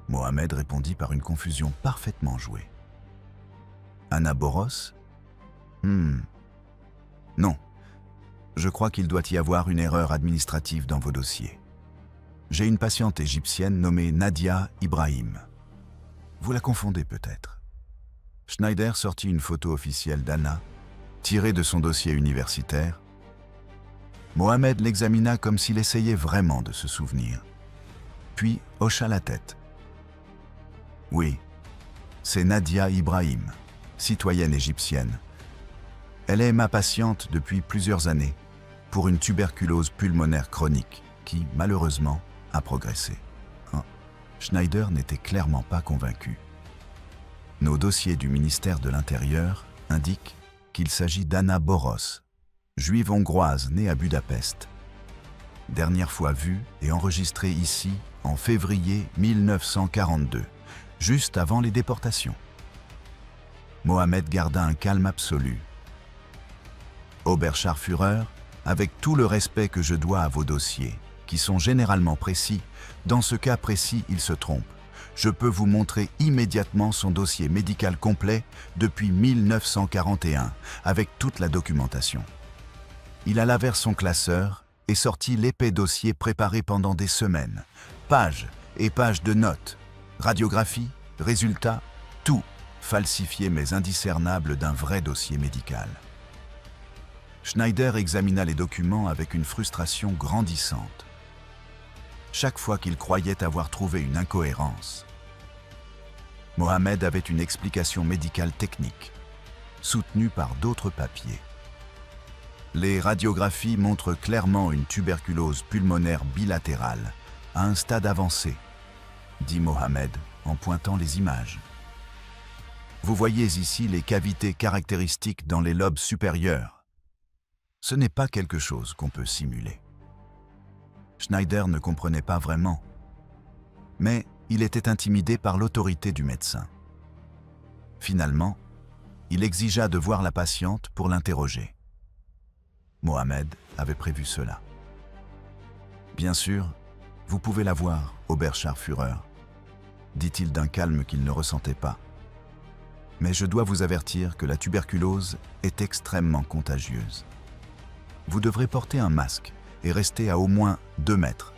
S1: Mohamed répondit par une confusion parfaitement jouée. Anna Boros? Non. Je crois qu'il doit y avoir une erreur administrative dans vos dossiers. J'ai une patiente égyptienne nommée Nadia Ibrahim. Vous la confondez peut-être. Schneider sortit une photo officielle d'Anna, tirée de son dossier universitaire. Mohamed l'examina comme s'il essayait vraiment de se souvenir, puis hocha la tête. Oui, c'est Nadia Ibrahim, citoyenne égyptienne. Elle est ma patiente depuis plusieurs années pour une tuberculose pulmonaire chronique qui, malheureusement, a progressé. Schneider n'était clairement pas convaincu. Nos dossiers du ministère de l'Intérieur indiquent qu'il s'agit d'Anna Boros, juive hongroise née à Budapest. Dernière fois vue et enregistrée ici en février 1942, juste avant les déportations. Mohamed garda un calme absolu. Oberscharführer, avec tout le respect que je dois à vos dossiers, qui sont généralement précis, dans ce cas précis, il se trompe. Je peux vous montrer immédiatement son dossier médical complet depuis 1941, avec toute la documentation. Il alla vers son classeur et sortit l'épais dossier préparé pendant des semaines. Pages et pages de notes, radiographies, résultats, tout falsifié mais indiscernable d'un vrai dossier médical. Schneider examina les documents avec une frustration grandissante. Chaque fois qu'il croyait avoir trouvé une incohérence, Mohamed avait une explication médicale technique, soutenue par d'autres papiers. Les radiographies montrent clairement une tuberculose pulmonaire bilatérale, à un stade avancé, dit Mohamed en pointant les images. Vous voyez ici les cavités caractéristiques dans les lobes supérieurs. Ce n'est pas quelque chose qu'on peut simuler. Schneider ne comprenait pas vraiment, mais il était intimidé par l'autorité du médecin. Finalement, il exigea de voir la patiente pour l'interroger. Mohamed avait prévu cela. Bien sûr, vous pouvez la voir, Oberscharführer, dit-il d'un calme qu'il ne ressentait pas. Mais je dois vous avertir que la tuberculose est extrêmement contagieuse. Vous devrez porter un masque et rester à au moins 2 mètres.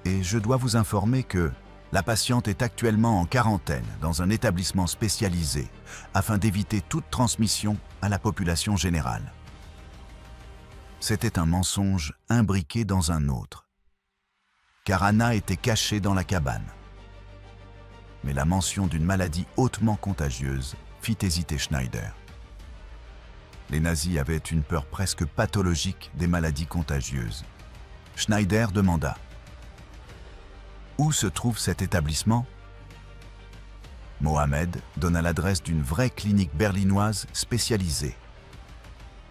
S1: Et je dois vous informer que la patiente est actuellement en quarantaine dans un établissement spécialisé afin d'éviter toute transmission à la population générale. C'était un mensonge imbriqué dans un autre, car Anna était cachée dans la cabane. Mais la mention d'une maladie hautement contagieuse fit hésiter Schneider. Les nazis avaient une peur presque pathologique des maladies contagieuses. Schneider demanda « Où se trouve cet établissement ?» Mohamed donna l'adresse d'une vraie clinique berlinoise spécialisée,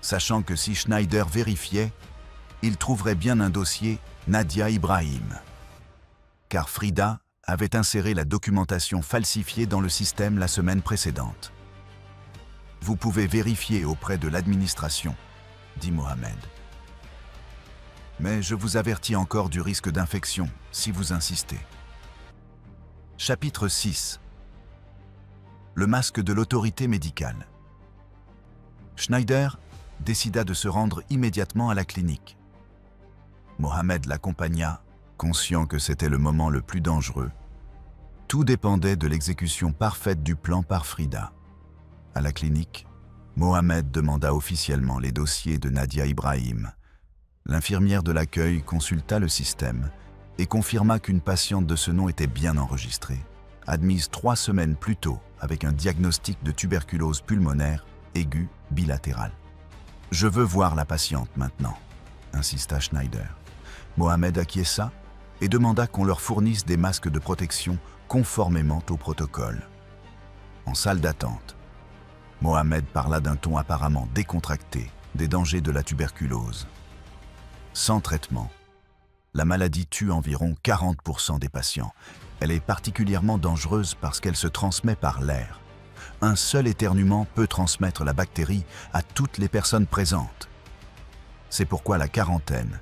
S1: sachant que si Schneider vérifiait, il trouverait bien un dossier Nadia Ibrahim, car Frida avait inséré la documentation falsifiée dans le système la semaine précédente. « Vous pouvez vérifier auprès de l'administration, » dit Mohamed. « Mais je vous avertis encore du risque d'infection si vous insistez. » Chapitre 6. Le masque de l'autorité médicale. Schneider décida de se rendre immédiatement à la clinique. Mohamed l'accompagna, conscient que c'était le moment le plus dangereux. Tout dépendait de l'exécution parfaite du plan par Frida. À la clinique, Mohamed demanda officiellement les dossiers de Nadia Ibrahim. L'infirmière de l'accueil consulta le système et confirma qu'une patiente de ce nom était bien enregistrée, admise 3 semaines plus tôt avec un diagnostic de tuberculose pulmonaire aiguë bilatérale. « Je veux voir la patiente maintenant », insista Schneider. Mohamed acquiesça et demanda qu'on leur fournisse des masques de protection conformément au protocole. En salle d'attente, Mohamed parla d'un ton apparemment décontracté des dangers de la tuberculose. Sans traitement, la maladie tue environ 40% des patients. Elle est particulièrement dangereuse parce qu'elle se transmet par l'air. Un seul éternuement peut transmettre la bactérie à toutes les personnes présentes. C'est pourquoi la quarantaine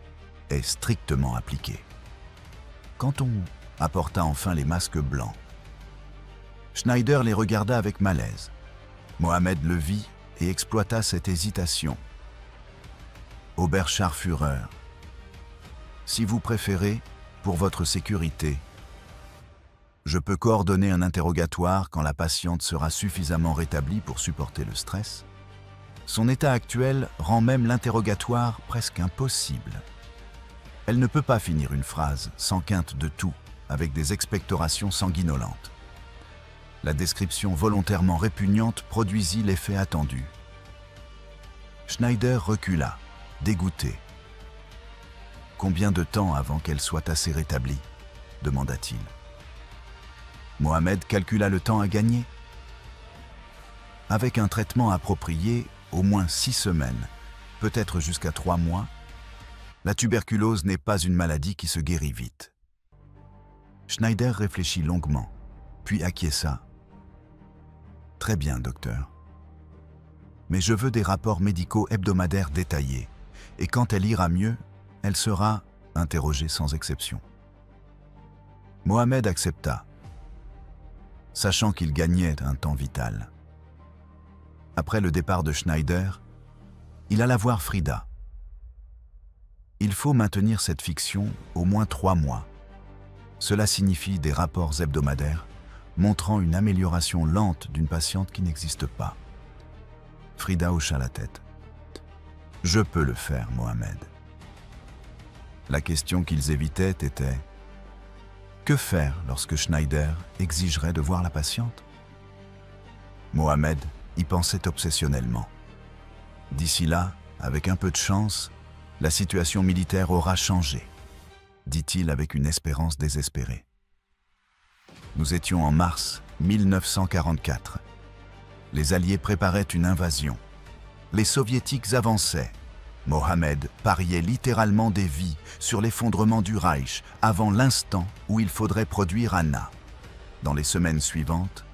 S1: est strictement appliquée. Quand on apporta enfin les masques blancs, Schneider les regarda avec malaise. Mohamed le vit et exploita cette hésitation. « Oberscharführer, si vous préférez, pour votre sécurité, je peux coordonner un interrogatoire quand la patiente sera suffisamment rétablie pour supporter le stress. Son état actuel rend même l'interrogatoire presque impossible. Elle ne peut pas finir une phrase sans quinte de tout, avec des expectorations sanguinolentes. » La description volontairement répugnante produisit l'effet attendu. Schneider recula, dégoûté. « Combien de temps avant qu'elle soit assez rétablie ?» demanda-t-il. Mohamed calcula le temps à gagner. Avec un traitement approprié, au moins 6 semaines, peut-être jusqu'à 3 mois, la tuberculose n'est pas une maladie qui se guérit vite. Schneider réfléchit longuement, puis acquiesça. « Très bien, docteur. Mais je veux des rapports médicaux hebdomadaires détaillés, et quand elle ira mieux, elle sera interrogée sans exception. » Mohamed accepta, sachant qu'il gagnait un temps vital. Après le départ de Schneider, il alla voir Frida. « Il faut maintenir cette fiction au moins 3 mois. Cela signifie des rapports hebdomadaires montrant une amélioration lente d'une patiente qui n'existe pas. » Frida hocha la tête. « Je peux le faire, Mohamed. » La question qu'ils évitaient était: que faire lorsque Schneider exigerait de voir la patiente? Mohamed y pensait obsessionnellement. D'ici là, avec un peu de chance, la situation militaire aura changé, dit-il avec une espérance désespérée. Nous étions en mars 1944. Les Alliés préparaient une invasion. Les Soviétiques avançaient. Mohamed pariait littéralement des vies sur l'effondrement du Reich avant l'instant où il faudrait produire Anna. Dans les semaines suivantes,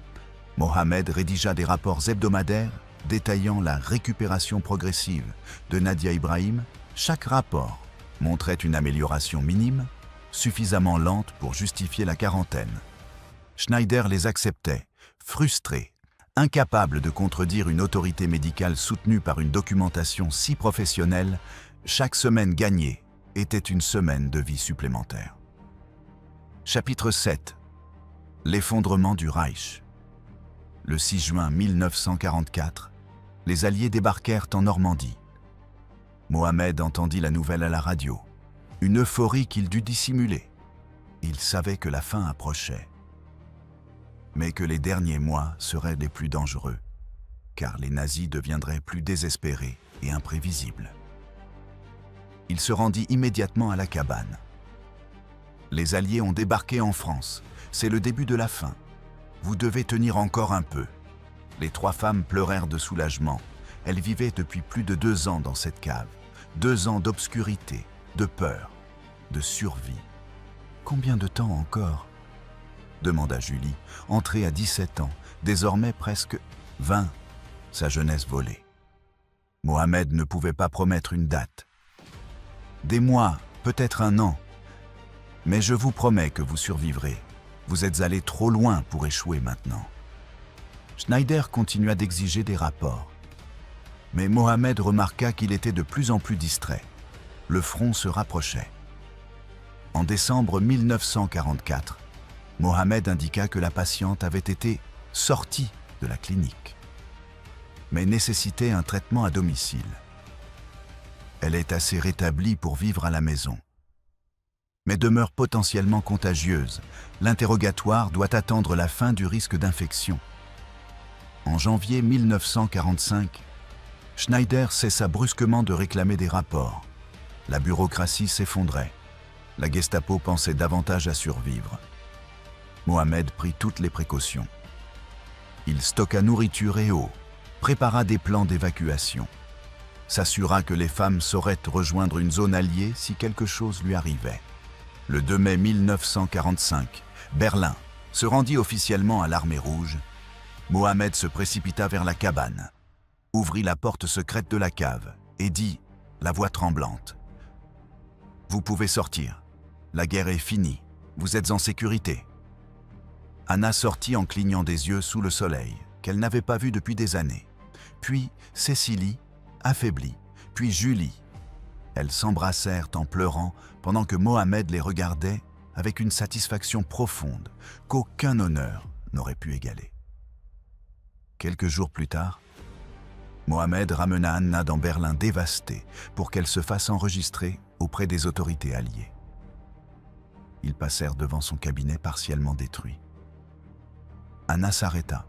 S1: Mohamed rédigea des rapports hebdomadaires détaillant la récupération progressive de Nadia Ibrahim. Chaque rapport montrait une amélioration minime, suffisamment lente pour justifier la quarantaine. Schneider les acceptait, frustré, incapable de contredire une autorité médicale soutenue par une documentation si professionnelle. Chaque semaine gagnée était une semaine de vie supplémentaire. Chapitre 7. L'effondrement du Reich. Le 6 juin 1944, les Alliés débarquèrent en Normandie. Mohamed entendit la nouvelle à la radio, une euphorie qu'il dut dissimuler. Il savait que la fin approchait, mais que les derniers mois seraient les plus dangereux, car les nazis deviendraient plus désespérés et imprévisibles. Il se rendit immédiatement à la cabane. Les Alliés ont débarqué en France. C'est le début de la fin. Vous devez tenir encore un peu. Les 3 femmes pleurèrent de soulagement. Elles vivaient depuis plus de 2 ans dans cette cave. 2 ans d'obscurité, de peur, de survie. Combien de temps encore ? Demanda Julie, entrée à 17 ans, désormais presque 20, sa jeunesse volée. Mohamed ne pouvait pas promettre une date. Des mois, peut-être 1 an. Mais je vous promets que vous survivrez. Vous êtes allés trop loin pour échouer maintenant. Schneider continua d'exiger des rapports. Mais Mohamed remarqua qu'il était de plus en plus distrait. Le front se rapprochait. En décembre 1944, Mohamed indiqua que la patiente avait été sortie de la clinique, mais nécessitait un traitement à domicile. Elle est assez rétablie pour vivre à la maison, mais demeure potentiellement contagieuse. L'interrogatoire doit attendre la fin du risque d'infection. En janvier 1945, Schneider cessa brusquement de réclamer des rapports. La bureaucratie s'effondrait. La Gestapo pensait davantage à survivre. Mohamed prit toutes les précautions. Il stocka nourriture et eau, prépara des plans d'évacuation, s'assura que les femmes sauraient rejoindre une zone alliée si quelque chose lui arrivait. Le 2 mai 1945, Berlin se rendit officiellement à l'Armée rouge. Mohamed se précipita vers la cabane, ouvrit la porte secrète de la cave et dit, la voix tremblante: « Vous pouvez sortir. La guerre est finie. Vous êtes en sécurité. » Anna sortit en clignant des yeux sous le soleil, qu'elle n'avait pas vu depuis des années. Puis Cécilie, affaiblie, puis Julie. Elles s'embrassèrent en pleurant pendant que Mohamed les regardait avec une satisfaction profonde qu'aucun honneur n'aurait pu égaler. Quelques jours plus tard, Mohamed ramena Anna dans Berlin dévastée pour qu'elle se fasse enregistrer auprès des autorités alliées. Ils passèrent devant son cabinet partiellement détruit. Anna s'arrêta.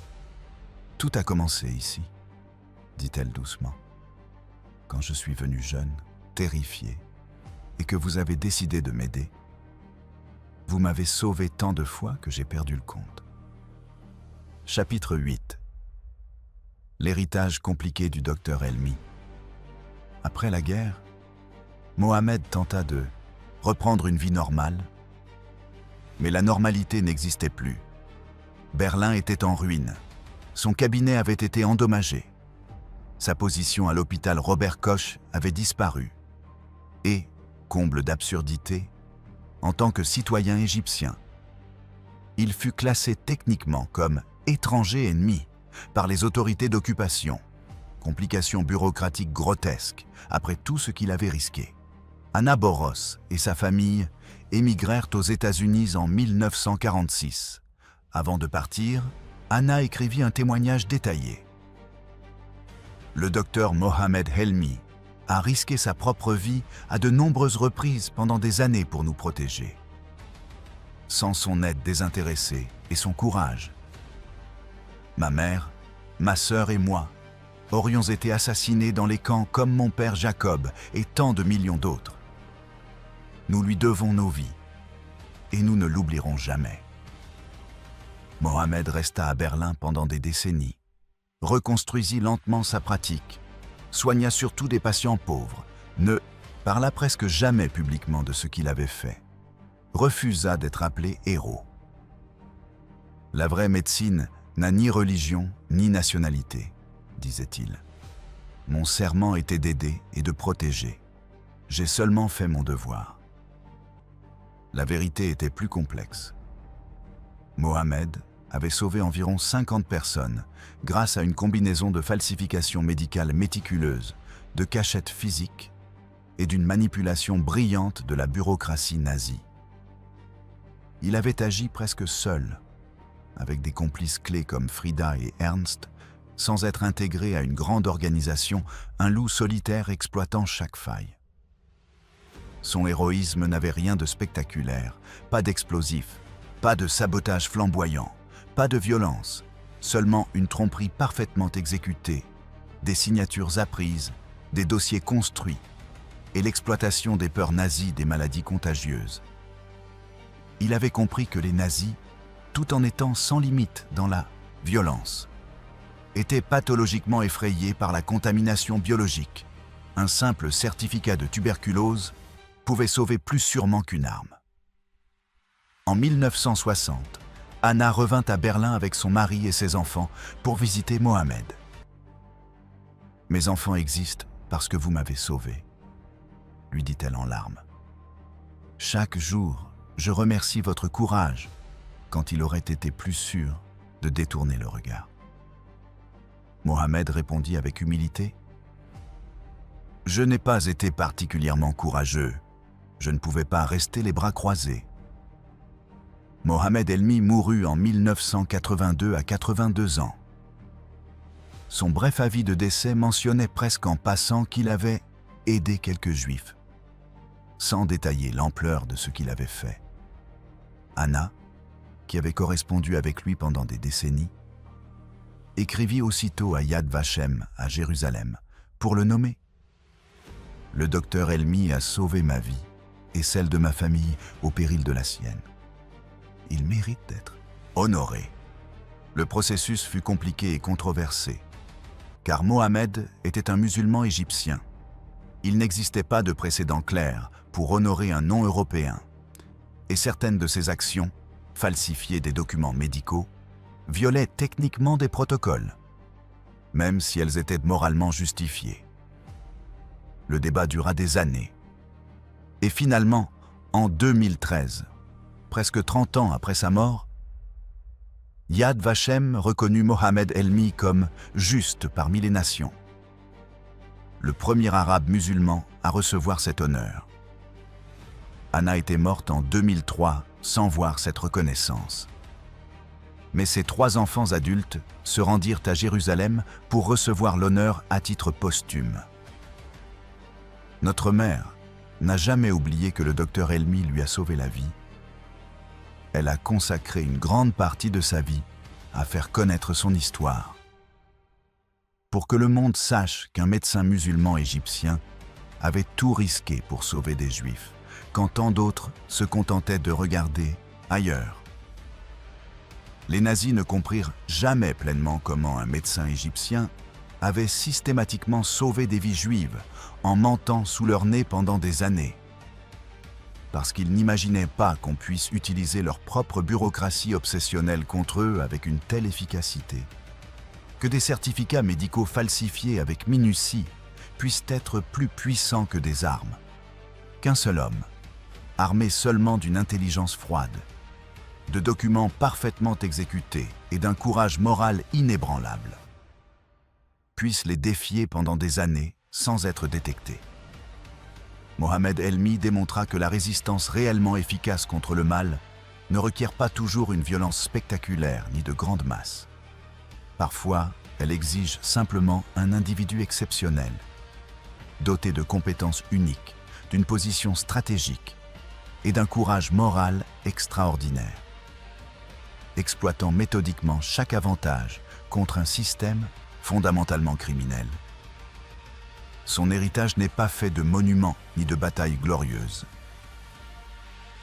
S1: « Tout a commencé ici, » dit-elle doucement. « Quand je suis venue jeune, terrifiée, et que vous avez décidé de m'aider, vous m'avez sauvé tant de fois que j'ai perdu le compte. » Chapitre 8. L'héritage compliqué du docteur Helmy. Après la guerre, Mohamed tenta de reprendre une vie normale, mais la normalité n'existait plus. Berlin était en ruine. Son cabinet avait été endommagé. Sa position à l'hôpital Robert Koch avait disparu. Et, comble d'absurdité, en tant que citoyen égyptien, il fut classé techniquement comme étranger ennemi par les autorités d'occupation. Complications bureaucratiques grotesques après tout ce qu'il avait risqué. Anna Boros et sa famille émigrèrent aux États-Unis en 1946. Avant de partir, Anna écrivit un témoignage détaillé. Le docteur Mohamed Helmy a risqué sa propre vie à de nombreuses reprises pendant des années pour nous protéger. Sans son aide désintéressée et son courage, ma mère, ma sœur et moi aurions été assassinés dans les camps comme mon père Jacob et tant de millions d'autres. Nous lui devons nos vies et nous ne l'oublierons jamais. Mohamed resta à Berlin pendant des décennies, reconstruisit lentement sa pratique, soigna surtout des patients pauvres, ne parla presque jamais publiquement de ce qu'il avait fait, refusa d'être appelé héros. La vraie médecine n'a ni religion ni nationalité, disait-il. Mon serment était d'aider et de protéger. J'ai seulement fait mon devoir. La vérité était plus complexe. Mohamed avait sauvé environ 50 personnes grâce à une combinaison de falsifications médicales méticuleuses, de cachettes physiques et d'une manipulation brillante de la bureaucratie nazie. Il avait agi presque seul, avec des complices clés comme Frida et Ernst, sans être intégré à une grande organisation, un loup solitaire exploitant chaque faille. Son héroïsme n'avait rien de spectaculaire, pas d'explosifs, pas de sabotage flamboyant, pas de violence, seulement une tromperie parfaitement exécutée, des signatures apprises, des dossiers construits et l'exploitation des peurs nazies des maladies contagieuses. Il avait compris que les nazis, tout en étant sans limite dans la violence, étaient pathologiquement effrayés par la contamination biologique. Un simple certificat de tuberculose pouvait sauver plus sûrement qu'une arme. En 1960, Anna revint à Berlin avec son mari et ses enfants pour visiter Mohamed. « Mes enfants existent parce que vous m'avez sauvé », lui dit-elle en larmes. « Chaque jour, je remercie votre courage quand il aurait été plus sûr de détourner le regard. » Mohamed répondit avec humilité. « Je n'ai pas été particulièrement courageux. Je ne pouvais pas rester les bras croisés. » Mohamed Helmy mourut en 1982 à 82 ans. Son bref avis de décès mentionnait presque en passant qu'il avait aidé quelques juifs, sans détailler l'ampleur de ce qu'il avait fait. Anna, qui avait correspondu avec lui pendant des décennies, écrivit aussitôt à Yad Vashem à Jérusalem pour le nommer. « Le docteur Helmy a sauvé ma vie et celle de ma famille au péril de la sienne. Il mérite d'être honoré. » Le processus fut compliqué et controversé, car Mohamed était un musulman égyptien. Il n'existait pas de précédent clair pour honorer un non-européen, et certaines de ses actions, falsifier des documents médicaux, violaient techniquement des protocoles, même si elles étaient moralement justifiées. Le débat dura des années. Et finalement, en 2013, presque 30 ans après sa mort, Yad Vashem reconnut Mohamed Helmi comme juste parmi les nations, le premier arabe musulman à recevoir cet honneur. Anna était morte en 2003 sans voir cette reconnaissance. Mais ses 3 enfants adultes se rendirent à Jérusalem pour recevoir l'honneur à titre posthume. Notre mère n'a jamais oublié que le docteur Helmi lui a sauvé la vie. Elle a consacré une grande partie de sa vie à faire connaître son histoire. Pour que le monde sache qu'un médecin musulman égyptien avait tout risqué pour sauver des Juifs, quand tant d'autres se contentaient de regarder ailleurs. Les nazis ne comprirent jamais pleinement comment un médecin égyptien avait systématiquement sauvé des vies juives en mentant sous leur nez pendant des années. Parce qu'ils n'imaginaient pas qu'on puisse utiliser leur propre bureaucratie obsessionnelle contre eux avec une telle efficacité, que des certificats médicaux falsifiés avec minutie puissent être plus puissants que des armes, qu'un seul homme, armé seulement d'une intelligence froide, de documents parfaitement exécutés et d'un courage moral inébranlable, puisse les défier pendant des années sans être détecté. Mohamed Helmi démontra que la résistance réellement efficace contre le mal ne requiert pas toujours une violence spectaculaire ni de grandes masses. Parfois, elle exige simplement un individu exceptionnel, doté de compétences uniques, d'une position stratégique et d'un courage moral extraordinaire, exploitant méthodiquement chaque avantage contre un système fondamentalement criminel. Son héritage n'est pas fait de monuments ni de batailles glorieuses,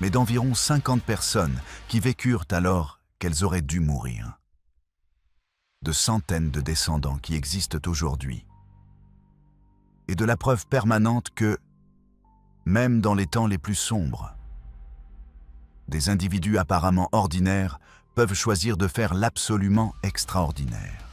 S1: mais d'environ 50 personnes qui vécurent alors qu'elles auraient dû mourir. De centaines de descendants qui existent aujourd'hui, et de la preuve permanente que, même dans les temps les plus sombres, des individus apparemment ordinaires peuvent choisir de faire l'absolument extraordinaire.